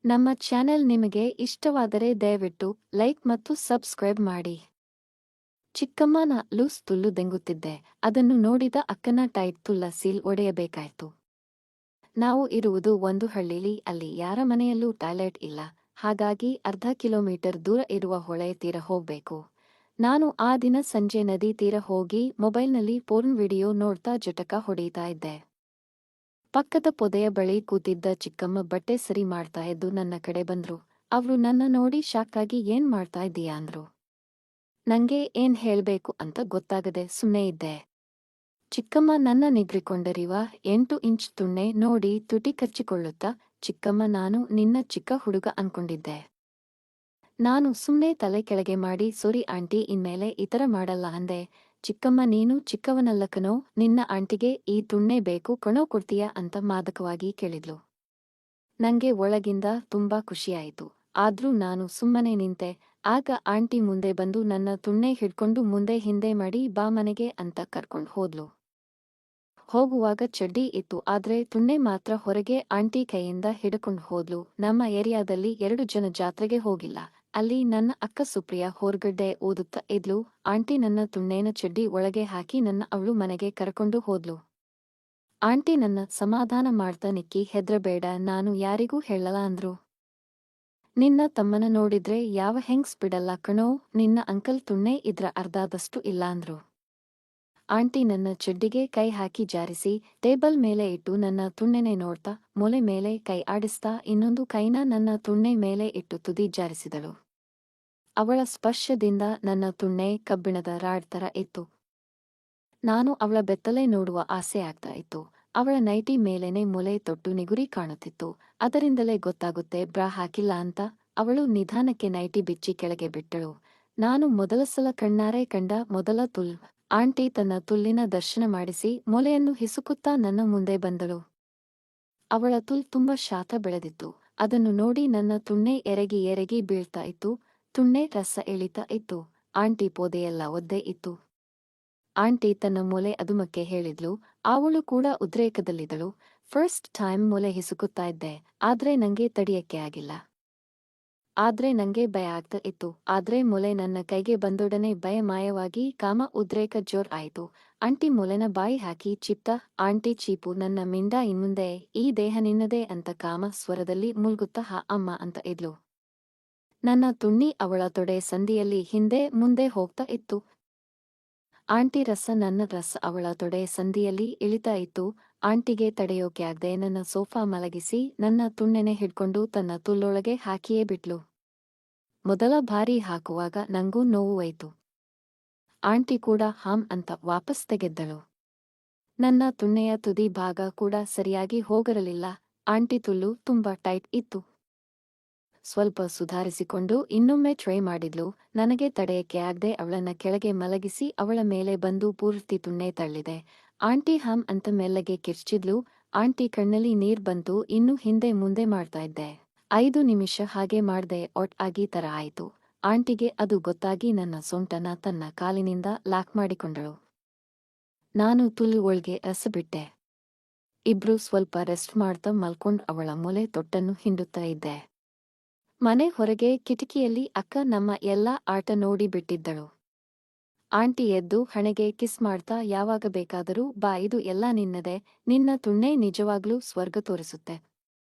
ನಮ್ಮ ಚಾನೆಲ್ ನಿಮಗೆ ಇಷ್ಟವಾದರೆ ದಯವಿಟ್ಟು ಲೈಕ್ ಮತ್ತು ಸಬ್ಸ್ಕ್ರೈಬ್ ಮಾಡಿ. ಚಿಕ್ಕಮ್ಮನ ಲೂಸ್ ತುಲ್ಲು ದೆಂಗುತ್ತಿದ್ದೆ. ಅದನ್ನು ನೋಡಿದ ಅಕ್ಕನ ಟೈಟ್ ತುಲ್ಲ ಸೀಲ್ ಒಡೆಯಬೇಕಾಯ್ತು. ನಾವು ಇರುವುದು ಒಂದು ಹಳ್ಳಿಲಿ, ಅಲ್ಲಿ ಯಾರ ಮನೆಯಲ್ಲೂ ಟಾಯ್ಲೆಟ್ ಇಲ್ಲ. ಹಾಗಾಗಿ ಅರ್ಧ ಕಿಲೋಮೀಟರ್ ದೂರ ಇರುವ ಹೊಳೆ ತೀರ ಹೋಗ್ಬೇಕು. ನಾನು ಆ ದಿನ ಸಂಜೆ ನದಿ ತೀರ ಹೋಗಿ ಮೊಬೈಲ್ನಲ್ಲಿ ಪೋರ್ನ್ ವಿಡಿಯೋ ನೋಡ್ತಾ ಜಟಕ ಹೊಡೀತಾ ಇದ್ದೆ. ಪಕ್ಕದ ಪೊದೆಯ ಬಳಿ ಕೂತಿದ್ದ ಚಿಕ್ಕಮ್ಮ ಬಟ್ಟೆ ಸರಿ ಮಾಡ್ತಾ ಎದ್ದು ನನ್ನ ಕಡೆ ಬಂದ್ರು. ಅವ್ರು ನನ್ನ ನೋಡಿ ಶಾಕಾಗಿ ಏನ್ ಮಾಡ್ತಾ ಇದ್ದೀಯಾ ಅಂದ್ರು. ನಂಗೆ ಏನ್ ಹೇಳ್ಬೇಕು ಅಂತ ಗೊತ್ತಾಗದೆ ಸುಮ್ನೆ ಇದ್ದೆ. ಚಿಕ್ಕಮ್ಮ ನನ್ನ ನಿಗ್ರಿಕೊಂಡರಿವ 8 ಇಂಚ್ ತುಣ್ಣೆ ನೋಡಿ ತುಟಿ ಕಚ್ಚಿಕೊಳ್ಳುತ್ತಾ, ಚಿಕ್ಕಮ್ಮ ನಾನು ನಿನ್ನ ಚಿಕ್ಕ ಹುಡುಗ ಅನ್ಕೊಂಡಿದ್ದೆ. ನಾನು ಸುಮ್ನೆ ತಲೆ ಕೆಳಗೆ ಮಾಡಿ ಸೋರಿ ಆಂಟಿ, ಇನ್ಮೇಲೆ ಇತರ ಮಾಡಲ್ಲ ಅಂದೆ. ಚಿಕ್ಕಮ್ಮ ನೀನು ಚಿಕ್ಕವನಲ್ಲ ಕಣೋ, ನಿನ್ನ ಆಂಟಿಗೆ ಈ ತುಣ್ಣೆ ಬೇಕು ಕಣೋ, ಕೊಡ್ತೀಯಾ ಅಂತ ಮಾದಕವಾಗಿ ಕೇಳಿದ್ಲು. ನಂಗೆ ಒಳಗಿಂದ ತುಂಬಾ ಖುಷಿಯಾಯಿತು. ಆದ್ರೂ ನಾನು ಸುಮ್ಮನೆ ನಿಂತೆ. ಆಗ ಆಂಟಿ ಮುಂದೆ ಬಂದು ನನ್ನ ತುಣ್ಣೆ ಹಿಡ್ಕೊಂಡು ಮುಂದೆ ಹಿಂದೆ ಮಾಡಿ ಬಾ ಮನೆಗೆ ಅಂತ ಕರ್ಕೊಂಡ್ ಹೋದ್ಲು. ಹೋಗುವಾಗ ಚಡ್ಡಿ ಇತ್ತು, ಆದ್ರೆ ತುಣ್ಣೆ ಮಾತ್ರ ಹೊರಗೆ ಆಂಟಿ ಕೈಯಿಂದ ಹಿಡ್ಕೊಂಡು ಹೋದ್ಲು. ನಮ್ಮ ಏರಿಯಾದಲ್ಲಿ 2 ಜನ ಜಾತ್ರೆಗೆ ಹೋಗಿಲ್ಲ. ಅಲ್ಲಿ ನನ್ನ ಅಕ್ಕ ಸುಪ್ರಿಯಾ ಹೊರಗಡೆ ಓದುತ್ತಾ ಇದ್ಲು. ಆಂಟಿ ನನ್ನ ತುಣ್ಣೇನ ಚಡ್ಡಿ ಒಳಗೆ ಹಾಕಿ ನನ್ನ ಅವಳು ಮನೆಗೆ ಕರ್ಕೊಂಡು ಹೋದ್ಲು. ಆಂಟಿ ನನ್ನ ಸಮಾಧಾನ ಮಾಡ್ತಾ ನಿಕ್ಕಿ ಹೆದ್ರಬೇಡ, ನಾನು ಯಾರಿಗೂ ಹೇಳಲ್ಲ ಅಂದ್ರು. ನಿನ್ನ ತಮ್ಮನ ನೋಡಿದ್ರೆ ಯಾವ ಹೆಂಗ್ಸ್ ಬಿಡಲ್ಲ ಕಣೋ, ನಿನ್ನ ಅಂಕಲ್ ತುಣ್ಣೆ ಇದ್ರ ಅರ್ಧದಷ್ಟು ಇಲ್ಲ ಅಂದ್ರು. ಆಂಟಿ ನನ್ನ ಚಡ್ಡಿಗೆ ಕೈ ಹಾಕಿ ಜಾರಿಸಿ ಟೇಬಲ್ ಮೇಲೆ ಇಟ್ಟು ನನ್ನ ತುಣ್ಣೆನೆ ನೋಡ್ತಾ ಮೊಲೆ ಮೇಲೆ ಕೈ ಆಡಿಸ್ತಾ ಇನ್ನೊಂದು ಕೈನ ನನ್ನ ತುಣ್ಣೆ ಮೇಲೆ ಇಟ್ಟು ತುದಿ ಜಾರಿಸಿದಳು. ಅವಳ ಸ್ಪರ್ಶದಿಂದ ನನ್ನ ತುಣ್ಣೆ ಕಬ್ಬಿಣದ ರಾಡ್ ತರ ಇತ್ತು. ನಾನು ಅವಳ ಬೆತ್ತಲೆ ನೋಡುವ ಆಸೆ ಆಗ್ತಾ ಇತ್ತು. ಅವಳ ನೈಟಿ ಮೇಲೇನೆ ಮೊಲೆ ತೊಟ್ಟು ನಿಗುರಿ ಕಾಣುತ್ತಿತ್ತು. ಅದರಿಂದಲೇ ಗೊತ್ತಾಗುತ್ತೆ ಬ್ರಾ ಹಾಕಿಲ್ಲ ಅಂತ. ಅವಳು ನಿಧಾನಕ್ಕೆ ನೈಟಿ ಬಿಚ್ಚಿ ಕೆಳಗೆ ಬಿಟ್ಟಳು. ನಾನು ಮೊದಲ ಸಲ ಕಣ್ಣಾರೆ ಕಂಡ ಮೊದಲ ತುಲ್. ಆಂಟಿ ತನ್ನ ತುಲ್ಲಿನ ದರ್ಶನ ಮಾಡಿಸಿ ಮೊಲೆಯನ್ನು ಹಿಸುಕುತ್ತಾ ನನ್ನ ಮುಂದೆ ಬಂದಳು. ಅವಳ ತುಲ್ ತುಂಬಾ ಶಾತ ಬೆಳೆದಿತ್ತು. ಅದನ್ನು ನೋಡಿ ನನ್ನ ತುಣ್ಣೆ ಎರಗಿ ಎರಗಿ ಬೀಳ್ತಾ ಇತ್ತು. ತುಣ್ಣೆ ರಸ ಎಳಿತಾ ಇತ್ತು. ಆಂಟಿ ಪೋದೆಯೆಲ್ಲ ಒದ್ದೆ ಇತ್ತು. ಆಂಟಿ ತನ್ನ ಮೊಲೆ ಅದುಮಕ್ಕೆ ಹೇಳಿದ್ಲು. ಅವಳು ಕೂಡ ಉದ್ರೇಕದಲ್ಲಿದ್ದಳು. ಫಸ್ಟ್ ಟೈಮ್ ಮೊಲೆ ಹಿಸುಕುತ್ತಾ ಇದ್ದೆ, ಆದ್ರೆ ನಂಗೆ ತಡಿಯಕ್ಕೆ ಆಗಿಲ್ಲ. ಆದ್ರೆ ನಂಗೆ ಭಯ ಆಗ್ತಾ ಇತ್ತು. ಆದ್ರೆ ಮೊಲೆ ನನ್ನ ಕೈಗೆ ಬಂದೊಡನೆ ಭಯ ಮಾಯವಾಗಿ ಕಾಮ ಉದ್ರೇಕ ಜೋರ್ ಆಯಿತು. ಆಂಟಿ ಮೊಲೆನ ಬಾಯಿ ಹಾಕಿ ಚಿಪ್ತ, ಆಂಟಿ ಚೀಪು ನನ್ನ ಮಿಂಡ, ಇನ್ಮುಂದೆ ಈ ದೇಹ ನಿನ್ನದೇ ಅಂತ ಕಾಮ ಸ್ವರದಲ್ಲಿ ಮುಲ್ಗುತ್ತಾ ಹಾ ಅಮ್ಮ ಅಂತ ಇದ್ಲು. ನನ್ನ ತುಣ್ಣಿ ಅವಳ ತೊಡೆ ಸಂದಿಯಲ್ಲಿ ಹಿಂದೆ ಮುಂದೆ ಹೋಗ್ತಾ ಇತ್ತು. ಆಂಟಿ ರಸ ನನ್ನ ರಸ ಅವಳ ತೊಡೆ ಸಂದಿಯಲ್ಲಿ ಇಳಿತಾ ಇತ್ತು. ಆಂಟಿಗೆ ತಡೆಯೋಕೆ ಆಗ್ದೆ ನನ್ನ ಸೋಫಾ ಮಲಗಿಸಿ ನನ್ನ ತುಣ್ಣೆನೆ ಹಿಡ್ಕೊಂಡು ತನ್ನ ತುಲ್ಲೊಳಗೆ ಹಾಕಿಯೇ ಬಿಟ್ಲು. ಮೊದಲ ಬಾರಿ ಹಾಕುವಾಗ ನಂಗೂ ನೋವಾಯ್ತು. ಆಂಟಿ ಕೂಡ ಹಾಂ ಅಂತ ವಾಪಸ್ ತೆಗೆದ್ದಳು. ನನ್ನ ತುಣ್ಣೆಯ ತುದಿ ಭಾಗ ಕೂಡ ಸರಿಯಾಗಿ ಹೋಗಿರಲಿಲ್ಲ. ಆಂಟಿ ತುಲ್ಲು ತುಂಬಾ ಟೈಟ್ ಇತ್ತು. ಸ್ವಲ್ಪ ಸುಧಾರಿಸಿಕೊಂಡು ಇನ್ನೊಮ್ಮೆ ಟ್ರೈ ಮಾಡಿದ್ಲು. ನನಗೆ ತಡೆಯಕ್ಕೆ ಆಗದೆ ಅವಳನ್ನ ಕೆಳಗೆ ಮಲಗಿಸಿ ಅವಳ ಮೇಲೆ ಬಂದು ಪೂರ್ತಿ ತುಣ್ಣೆ ತಳ್ಳಿದೆ. ಆಂಟಿ ಹಾಂ ಅಂತ ಮೆಲ್ಲಗೆ ಕಿರ್ಚಿದ್ಲು. ಆಂಟಿ ಕಣ್ಣಲ್ಲಿ ನೀರ್ ಬಂತು. ಇನ್ನೂ ಹಿಂದೆ ಮುಂದೆ ಮಾಡ್ತಾ ಇದ್ದೆ. 5 ನಿಮಿಷ ಹಾಗೆ ಮಾಡ್ದೆ ಒಟ್ ಆಗಿ ತರ ಆಯ್ತು. ಆಂಟಿಗೆ ಅದು ಗೊತ್ತಾಗಿ ನನ್ನ ಸೊಂಟನ ತನ್ನ ಕಾಲಿನಿಂದ ಲಾಕ್ ಮಾಡಿಕೊಂಡಳು. ನಾನು ತುಲ್ಲು ಒಳ್ಗೆ ಎಸೆಬಿಟ್ಟೆ. ಇಬ್ರು ಸ್ವಲ್ಪ ರೆಸ್ಟ್ ಮಾಡ್ತಾ ಮಲ್ಕೊಂಡ್ ಅವಳ ಮೊಲೆ ತೊಟ್ಟನ್ನು ಹಿಂಡುತ್ತಾ ಇದ್ದೆ. ಮನೆ ಹೊರಗೆ ಕಿಟಕಿಯಲ್ಲಿ ಅಕ್ಕ ನಮ್ಮ ಎಲ್ಲಾ ಆಟ ನೋಡಿ ಬಿಟ್ಟಿದ್ದಳು. ಆಂಟಿ ಎದ್ದು ಹಣೆಗೆ ಕಿಸ್ ಮಾಡ್ತಾ ಯಾವಾಗ ಬೇಕಾದರೂ ಬಾ, ಇದು ಎಲ್ಲ ನಿನ್ನದೆ, ನಿನ್ನ ತುಣ್ಣೆ ನಿಜವಾಗ್ಲೂ ಸ್ವರ್ಗ ತೋರಿಸುತ್ತೆ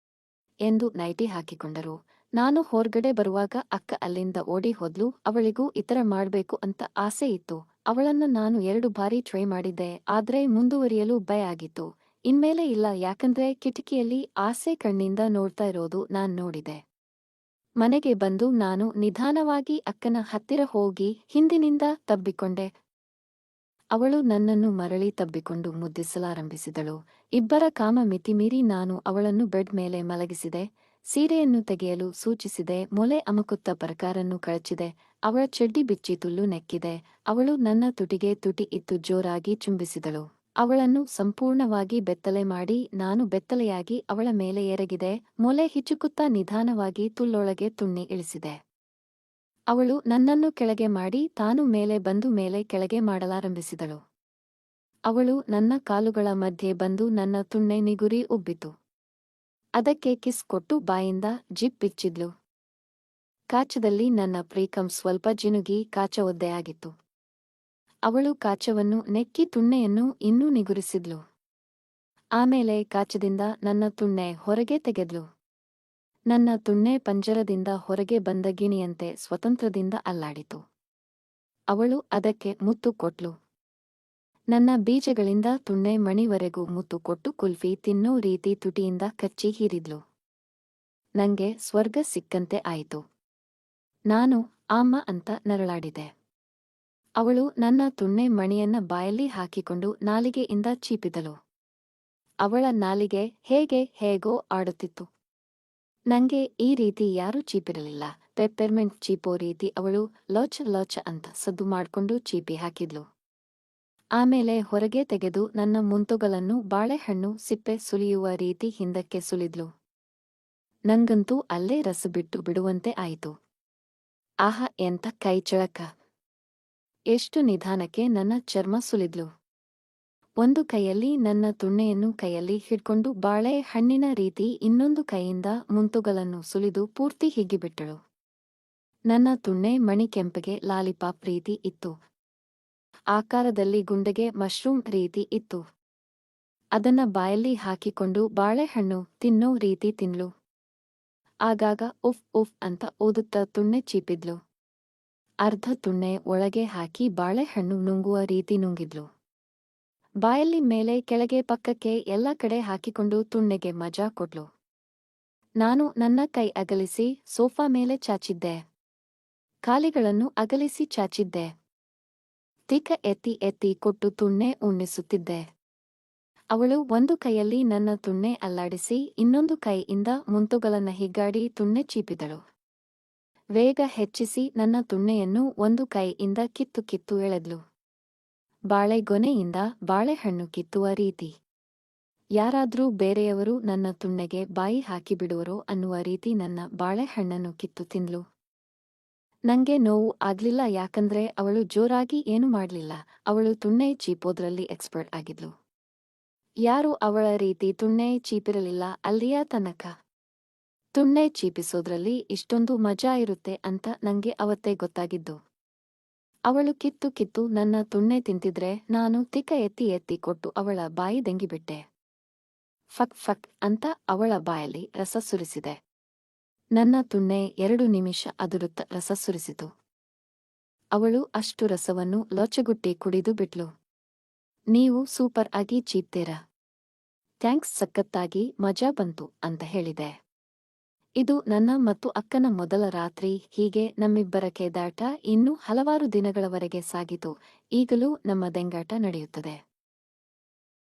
ಎಂದು ನೈಟಿ ಹಾಕಿಕೊಂಡರು. ನಾನು ಹೊರ್ಗಡೆ ಬರುವಾಗ ಅಕ್ಕ ಅಲ್ಲಿಂದ ಓಡಿ ಹೋದ್ಲು. ಅವಳಿಗೂ ಇತರ ಮಾಡ್ಬೇಕು ಅಂತ ಆಸೆ ಇತ್ತು. ಅವಳನ್ನ ನಾನು 2 ಬಾರಿ ಟ್ರೈ ಮಾಡಿದ್ದೆ, ಆದ್ರೆ ಮುಂದುವರಿಯಲು ಭಯ ಆಗಿತ್ತು. ಇನ್ಮೇಲೆ ಇಲ್ಲ, ಯಾಕಂದ್ರೆ ಕಿಟಕಿಯಲ್ಲಿ ಆಸೆ ಕಣ್ಣಿಂದ ನೋಡ್ತಾ ಇರೋದು ನಾನ್ ನೋಡಿದೆ. ಮನೆಗೆ ಬಂದು ನಾನು ನಿಧಾನವಾಗಿ ಅಕ್ಕನ ಹತ್ತಿರ ಹೋಗಿ ಹಿಂದಿನಿಂದ ತಬ್ಬಿಕೊಂಡೆ. ಅವಳು ನನ್ನನ್ನು ಮರಳಿ ತಬ್ಬಿಕೊಂಡು ಮುದ್ದಿಸಲಾರಂಭಿಸಿದಳು. ಇಬ್ಬರ ಕಾಮ ಮಿತಿಮೀರಿ ನಾನು ಅವಳನ್ನು ಬೆಡ್ ಮೇಲೆ ಮಲಗಿಸಿದೆ. ಸೀರೆಯನ್ನು ತೆಗೆಯಲು ಸೂಚಿಸಿದೆ. ಮೊಲೆ ಅಮಕುತ್ತ ಪರಕಾರನ್ನು ಕಳಚಿದೆ. ಅವಳ ಚಡ್ಡಿ ಬಿಚ್ಚಿ ತುಲ್ಲು ನೆಕ್ಕಿದೆ. ಅವಳು ನನ್ನ ತುಟಿಗೆ ತುಟಿ ಇತ್ತು ಜೋರಾಗಿ ಚುಂಬಿಸಿದಳು. ಅವಳನ್ನು ಸಂಪೂರ್ಣವಾಗಿ ಬೆತ್ತಲೆ ಮಾಡಿ ನಾನು ಬೆತ್ತಲೆಯಾಗಿ ಅವಳ ಮೇಲೆ ಎರಗಿದೆ. ಮೊಲೆ ಹಿಚುಕುತ್ತಾ ನಿಧಾನವಾಗಿ ತುಲ್ಲೊಳಗೆ ತುಣ್ಣಿ ಇಳಿಸಿದೆ. ಅವಳು ನನ್ನನ್ನು ಕೆಳಗೆ ಮಾಡಿ ತಾನು ಮೇಲೆ ಬಂದು ಮೇಲೆ ಕೆಳಗೆ ಮಾಡಲಾರಂಭಿಸಿದಳು. ಅವಳು ನನ್ನ ಕಾಲುಗಳ ಮಧ್ಯೆ ಬಂದು ನನ್ನ ತುಣ್ಣೆ ನಿಗುರಿ ಉಬ್ಬಿತು. ಅದಕ್ಕೆ ಕಿಸ್ ಕೊಟ್ಟು ಬಾಯಿಂದ ಜಿಪ್ ಬಿಚ್ಚಿದ್ಲು. ಕಾಚದಲ್ಲಿ ನನ್ನ ಪ್ರೀಕಂ ಸ್ವಲ್ಪ ಜಿನುಗಿ ಕಾಚ ಒದ್ದೆಯಾಗಿತ್ತು. ಅವಳು ಕಾಚವನ್ನು ನೆಕ್ಕಿ ತುಣ್ಣೆಯನ್ನು ಇನ್ನೂ ನಿಗುರಿಸಿದ್ಲು. ಆಮೇಲೆ ಕಾಚದಿಂದ ನನ್ನ ತುಣ್ಣೆ ಹೊರಗೆ ತೆಗೆದ್ಲು. ನನ್ನ ತುಣ್ಣೆ ಪಂಜರದಿಂದ ಹೊರಗೆ ಬಂದ ಗಿಣಿಯಂತೆ ಸ್ವತಂತ್ರದಿಂದ ಅಲ್ಲಾಡಿತು. ಅವಳು ಅದಕ್ಕೆ ಮುತ್ತು ಕೊಟ್ಲು. ನನ್ನ ಬೀಜಗಳಿಂದ ತುಣ್ಣೆ ಮಣಿವರೆಗೂ ಮುತ್ತು ಕೊಟ್ಟು ಕುಲ್ಫಿ ತಿನ್ನೋ ರೀತಿ ತುಟಿಯಿಂದ ಕಚ್ಚಿ ಹೀರಿದ್ಲು. ನಂಗೆ ಸ್ವರ್ಗ ಸಿಕ್ಕಂತೆ ಆಯಿತು. ನಾನು ಅಮ್ಮ ಅಂತ ನರಳಾಡಿದೆ. ಅವಳು ನನ್ನ ತುಣ್ಣೆ ಮಣಿಯನ್ನ ಬಾಯಲ್ಲಿ ಹಾಕಿಕೊಂಡು ನಾಲಿಗೆಯಿಂದ ಚೀಪಿದಳು. ಅವಳ ನಾಲಿಗೆ ಹೇಗೋ ಆಡುತ್ತಿತ್ತು. ನಂಗೆ ಈ ರೀತಿ ಯಾರೂ ಚೀಪಿರಲಿಲ್ಲ. ಪೆಪ್ಪರ್ಮೆಂಟ್ ಚೀಪೋ ರೀತಿ ಅವಳು ಲೋಚ ಅಂತ ಸದ್ದು ಮಾಡ್ಕೊಂಡು ಚೀಪಿ ಹಾಕಿದ್ಲು. ಆಮೇಲೆ ಹೊರಗೆ ತೆಗೆದು ನನ್ನ ಮುಂತುಗಳನ್ನು ಬಾಳೆಹಣ್ಣು ಸಿಪ್ಪೆ ಸುಲಿಯುವ ರೀತಿ ಹಿಂದಕ್ಕೆ ಸುಲಿದ್ಲು. ನಂಗಂತೂ ಅಲ್ಲೇ ರಸ ಬಿಟ್ಟು ಬಿಡುವಂತೆ ಆಯಿತು. ಆಹಾ, ಎಂಥ ಕೈಚಳಕ! ಎಷ್ಟು ನಿಧಾನಕ್ಕೆ ನನ್ನ ಚರ್ಮ ಸುಲಿದ್ಲು. ಒಂದು ಕೈಯಲ್ಲಿ ನನ್ನ ತುಣ್ಣೆಯನ್ನು ಕೈಯಲ್ಲಿ ಹಿಡ್ಕೊಂಡು ಬಾಳೆ ಹಣ್ಣಿನ ರೀತಿ ಇನ್ನೊಂದು ಕೈಯಿಂದ ಮುಂತುಗಳನ್ನು ಸುಲಿದು ಪೂರ್ತಿ ಹಿಗ್ಗಿಬಿಟ್ಟಳು. ನನ್ನ ತುಣ್ಣೆ ಮಣಿ ಕೆಂಪಗೆ ಲಾಲಿಪಾಪ್ ರೀತಿ ಇತ್ತು. ಆಕಾರದಲ್ಲಿ ಗುಂಡೆಗೆ ಮಶ್ರೂಮ್ ರೀತಿ ಇತ್ತು. ಅದನ್ನ ಬಾಯಲ್ಲಿ ಹಾಕಿಕೊಂಡು ಬಾಳೆಹಣ್ಣು ತಿನ್ನೋ ರೀತಿ ತಿನ್ಲು. ಆಗಾಗ ಉಫ್ ಅಂತ ಓದುತ್ತಾ ತುಣ್ಣೆ ಚೀಪಿದ್ಲು. ಅರ್ಧ ತುಣ್ಣೆ ಒಳಗೆ ಹಾಕಿ ಬಾಳೆಹಣ್ಣು ನುಂಗುವ ರೀತಿ ನುಂಗಿದ್ಲು. ಬಾಯಲ್ಲಿ ಮೇಲೆ ಕೆಳಗೆ ಪಕ್ಕಕ್ಕೆ ಎಲ್ಲ ಕಡೆ ಹಾಕಿಕೊಂಡು ತುಣ್ಣೆಗೆ ಮಜಾ ಕೊಟ್ಲು. ನಾನು ನನ್ನ ಕೈ ಅಗಲಿಸಿ ಸೋಫಾ ಮೇಲೆ ಚಾಚಿದ್ದೆ. ಕಾಲಿಗಳನ್ನು ಅಗಲಿಸಿ ಚಾಚಿದ್ದೆ. ತಿಕ್ಕ ಎತ್ತಿ ಕೊಟ್ಟು ತುಣ್ಣೆ ಉಣ್ಣಿಸುತ್ತಿದ್ದೆ. ಅವಳು ಒಂದು ಕೈಯಲ್ಲಿ ನನ್ನ ತುಣ್ಣೆ ಅಲ್ಲಾಡಿಸಿ ಇನ್ನೊಂದು ಕೈಯಿಂದ ಮುಂತುಗಳನ್ನ ಹಿಗ್ಗಾಡಿ ತುಣ್ಣೆ ಚೀಪಿದಳು. ವೇಗ ಹೆಚ್ಚಿಸಿ ನನ್ನ ತುಣ್ಣೆಯನ್ನು ಒಂದು ಕೈಯಿಂದ ಕಿತ್ತು ಎಳೆದ್ಲು. ಬಾಳೆಗೊನೆಯಿಂದ ಬಾಳೆಹಣ್ಣು ಕಿತ್ತುವ ರೀತಿ. ಯಾರಾದ್ರೂ ಬೇರೆಯವರು ನನ್ನ ತುಣ್ಣೆಗೆ ಬಾಯಿ ಹಾಕಿಬಿಡುವರೋ ಅನ್ನುವ ರೀತಿ ನನ್ನ ಬಾಳೆಹಣ್ಣನ್ನು ಕಿತ್ತು ತಿಂದ್ಲು. ನಂಗೆ ನೋವು ಆಗ್ಲಿಲ್ಲ, ಯಾಕಂದ್ರೆ ಅವಳು ಜೋರಾಗಿ ಏನೂ ಮಾಡ್ಲಿಲ್ಲ. ಅವಳು ತುಣ್ಣೆ ಚೀಪೋದ್ರಲ್ಲಿ ಎಕ್ಸ್ಪರ್ಟ್ ಆಗಿದ್ಲು. ಯಾರೂ ಅವಳ ರೀತಿ ತುಣ್ಣೆ ಚೀಪಿರಲಿಲ್ಲ ಅಲ್ಲಿಯ ತನಕ. ತುಣ್ಣೆ ಚೀಪಿಸೋದ್ರಲ್ಲಿ ಇಷ್ಟೊಂದು ಮಜಾ ಇರುತ್ತೆ ಅಂತ ನಂಗೆ ಅವತ್ತೇ ಗೊತ್ತಾಗಿದ್ದು. ಅವಳು ಕಿತ್ತು ನನ್ನ ತುಣ್ಣೆ ತಿಂತಿದ್ರೆ ನಾನು ತಿಕ್ಕ ಎತ್ತಿ ಕೊಟ್ಟು ಅವಳ ಬಾಯಿ ದಂಗಿಬಿಟ್ಟೆ. ಫಕ್ ಅಂತ ಅವಳ ಬಾಯಲ್ಲಿ ರಸ ಸುರಿಸಿದೆ. ನನ್ನ ತುಣ್ಣೆ 2 ನಿಮಿಷ ಅದುರುತ್ತ ರಸ ಸುರಿಸಿತು. ಅವಳು ಅಷ್ಟು ರಸವನ್ನು ಲೊಚಗುಟ್ಟಿ ಕುಡಿದು ಬಿಟ್ಲು. ನೀವು ಸೂಪರ್ ಆಗಿ ಚೀಪ್ತೀರಾ. ಥ್ಯಾಂಕ್ಸ್, ಸಖತ್ತಾಗಿ ಮಜಾ ಬಂತು ಅಂತ ಹೇಳಿದೆ. ಇದು ನನ್ನ ಮತ್ತು ಅಕ್ಕನ ಮೊದಲ ರಾತ್ರಿ. ಹೀಗೆ ನಮ್ಮಿಬ್ಬರ ಕೇದಾಟ ಇನ್ನೂ ಹಲವಾರು ದಿನಗಳವರೆಗೆ ಸಾಗಿತು. ಈಗಲೂ ನಮ್ಮ ದೆಂಗಾಟ ನಡೆಯುತ್ತದೆ.